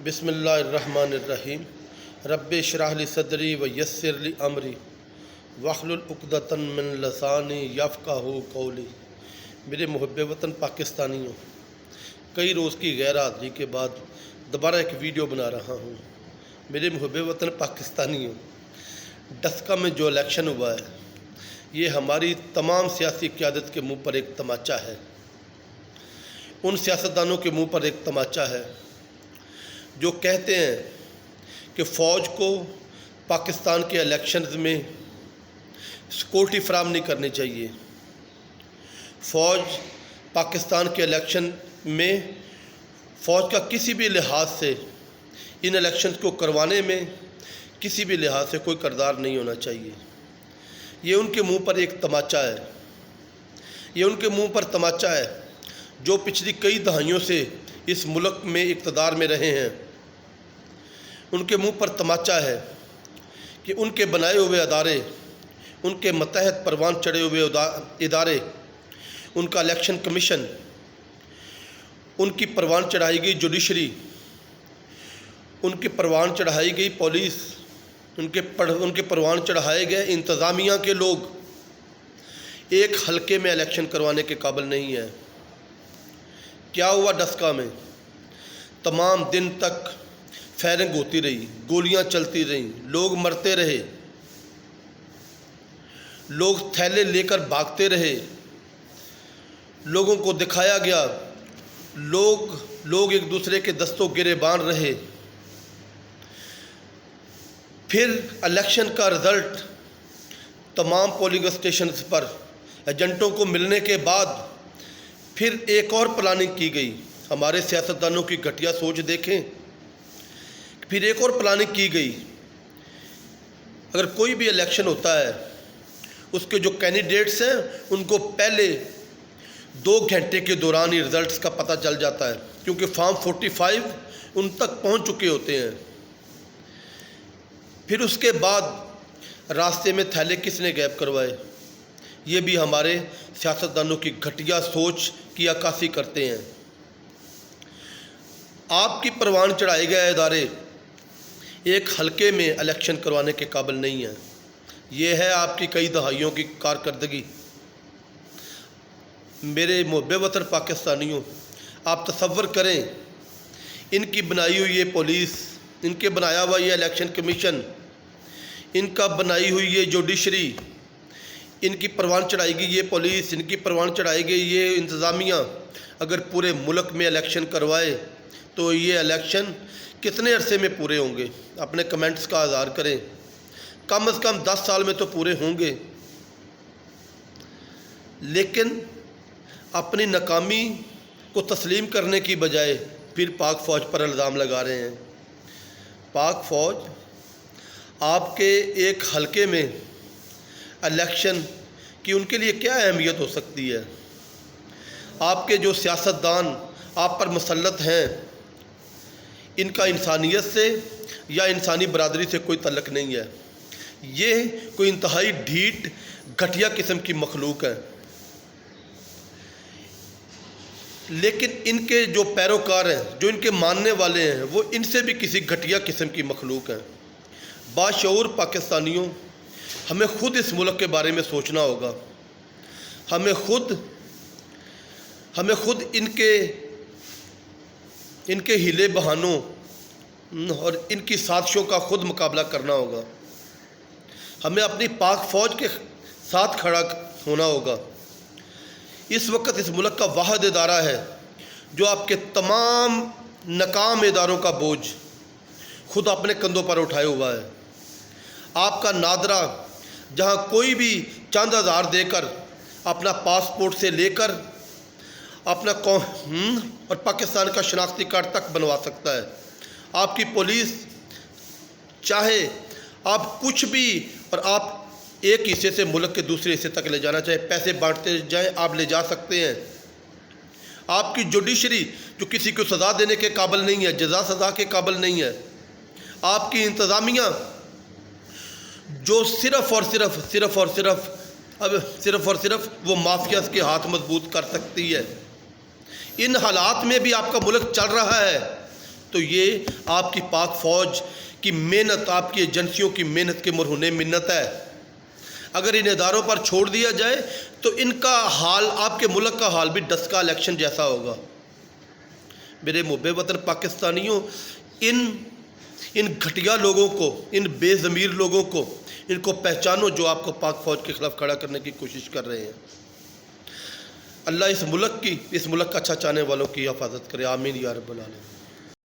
بسم اللہ الرحمن الرحیم رب اشرح لی صدری و یسر لی امری واحلل عقدۃ من لسانی یفقہوا قولی۔ میرے محب وطن پاکستانیوں، کئی روز کی غیر حاضری کے بعد دوبارہ ایک ویڈیو بنا رہا ہوں۔ میرے محب وطن پاکستانیوں، ڈسکا میں جو الیکشن ہوا ہے یہ ہماری تمام سیاسی قیادت کے منہ پر ایک تماچا ہے، ان سیاستدانوں کے منہ پر ایک تماچا ہے جو کہتے ہیں کہ فوج کو پاکستان کے الیکشنز میں سیکورٹی فراہم نہیں کرنی چاہیے، فوج پاکستان کے الیکشن میں فوج کا کسی بھی لحاظ سے ان الیکشنز کو کروانے میں کسی بھی لحاظ سے کوئی کردار نہیں ہونا چاہیے۔ یہ ان کے منہ پر ایک تماچا ہے، یہ ان کے منہ پر تماچا ہے جو پچھلی کئی دہائیوں سے اس ملک میں اقتدار میں رہے ہیں۔ ان کے منہ پر تماچا ہے کہ ان کے بنائے ہوئے ادارے، ان کے متحد پروان چڑھے ہوئے ادارے، ان کا الیکشن کمیشن، ان کی پروان چڑھائی گئی جوڈیشری، ان کی پروان چڑھائی گئی پولیس، ان کے پروان چڑھائے گئے انتظامیہ کے لوگ ایک حلقے میں الیکشن کروانے کے قابل نہیں ہے۔ کیا ہوا ڈسکا میں؟ تمام دن تک فائرنگ ہوتی رہی، گولیاں چلتی رہیں، لوگ مرتے رہے، لوگ تھیلے لے کر بھاگتے رہے، لوگوں کو دکھایا گیا، لوگ ایک دوسرے کے دستوں گریباں رہے۔ پھر الیکشن کا رزلٹ تمام پولنگ اسٹیشنز پر ایجنٹوں کو ملنے کے بعد پھر ایک اور پلاننگ کی گئی۔ ہمارے سیاستدانوں کی گھٹیا سوچ دیکھیں، پھر ایک اور پلاننگ کی گئی۔ اگر کوئی بھی الیکشن ہوتا ہے اس کے جو کینڈیڈیٹس ہیں ان کو پہلے 2 گھنٹے کے دوران ہی رزلٹس کا پتہ چل جاتا ہے، کیونکہ فارم 45 ان تک پہنچ چکے ہوتے ہیں۔ پھر اس کے بعد راستے میں تھیلے کس نے غائب کروائے؟ یہ بھی ہمارے سیاستدانوں کی گھٹیا سوچ کی عکاسی کرتے ہیں۔ آپ کی پروان چڑھائے گئے ادارے ایک حلقے میں الیکشن کروانے کے قابل نہیں ہیں۔ یہ ہے آپ کی کئی دہائیوں کی کارکردگی۔ میرے محب وطن پاکستانیوں، آپ تصور کریں ان کی بنائی ہوئی یہ پولیس، ان کے بنایا ہوا یہ الیکشن کمیشن، ان کا بنائی ہوئی یہ جوڈیشری، ان کی پروان چڑھائی گئی یہ پولیس، ان کی پروان چڑھائی گئی یہ انتظامیہ اگر پورے ملک میں الیکشن کروائے تو یہ الیکشن کتنے عرصے میں پورے ہوں گے؟ اپنے کمنٹس کا اظہار کریں۔ کم از کم 10 سال میں تو پورے ہوں گے، لیکن اپنی ناکامی کو تسلیم کرنے کی بجائے پھر پاک فوج پر الزام لگا رہے ہیں۔ پاک فوج آپ کے ایک حلقے میں الیکشن کی ان کے لیے کیا اہمیت ہو سکتی ہے؟ آپ کے جو سیاستدان آپ پر مسلط ہیں ان کا انسانیت سے یا انسانی برادری سے کوئی تعلق نہیں ہے۔ یہ کوئی انتہائی ڈھیٹ گھٹیا قسم کی مخلوق ہے، لیکن ان کے جو پیروکار ہیں، جو ان کے ماننے والے ہیں، وہ ان سے بھی کسی گھٹیا قسم کی مخلوق ہیں۔ باشعور پاکستانیوں، ہمیں خود اس ملک کے بارے میں سوچنا ہوگا۔ ہمیں خود ان کے ہیلے بہانوں اور ان کی سازشوں کا خود مقابلہ کرنا ہوگا۔ ہمیں اپنی پاک فوج کے ساتھ کھڑا ہونا ہوگا۔ اس وقت اس ملک کا واحد ادارہ ہے جو آپ کے تمام ناکام اداروں کا بوجھ خود اپنے کندھوں پر اٹھائے ہوا ہے۔ آپ کا نادرہ جہاں کوئی بھی چند ہزار دے کر اپنا پاسپورٹ سے لے کر اپنا اور پاکستان کا شناختی کارڈ تک بنوا سکتا ہے۔ آپ کی پولیس چاہے آپ کچھ بھی اور آپ ایک حصے سے ملک کے دوسرے حصے تک لے جانا چاہے، پیسے بانٹتے جائیں، آپ لے جا سکتے ہیں۔ آپ کی جوڈیشری جو کسی کو سزا دینے کے قابل نہیں ہے، جزا سزا کے قابل نہیں ہے۔ آپ کی انتظامیہ جو صرف اور صرف وہ مافیاز کے ہاتھ مضبوط کر سکتی ہے۔ ان حالات میں بھی آپ کا ملک چل رہا ہے تو یہ آپ کی پاک فوج کی محنت، آپ کی ایجنسیوں کی محنت کے مرہون منت ہے۔ اگر ان اداروں پر چھوڑ دیا جائے تو ان کا حال، آپ کے ملک کا حال بھی ڈسکا الیکشن جیسا ہوگا۔ میرے محب وطن پاکستانیوں، ان گھٹیا لوگوں کو، ان بے ضمیر لوگوں کو، ان کو پہچانو جو آپ کو پاک فوج کے خلاف کھڑا کرنے کی کوشش کر رہے ہیں۔ اللہ اس ملک کا اچھا چاہنے والوں کی حفاظت کرے، آمین یا رب العالمین۔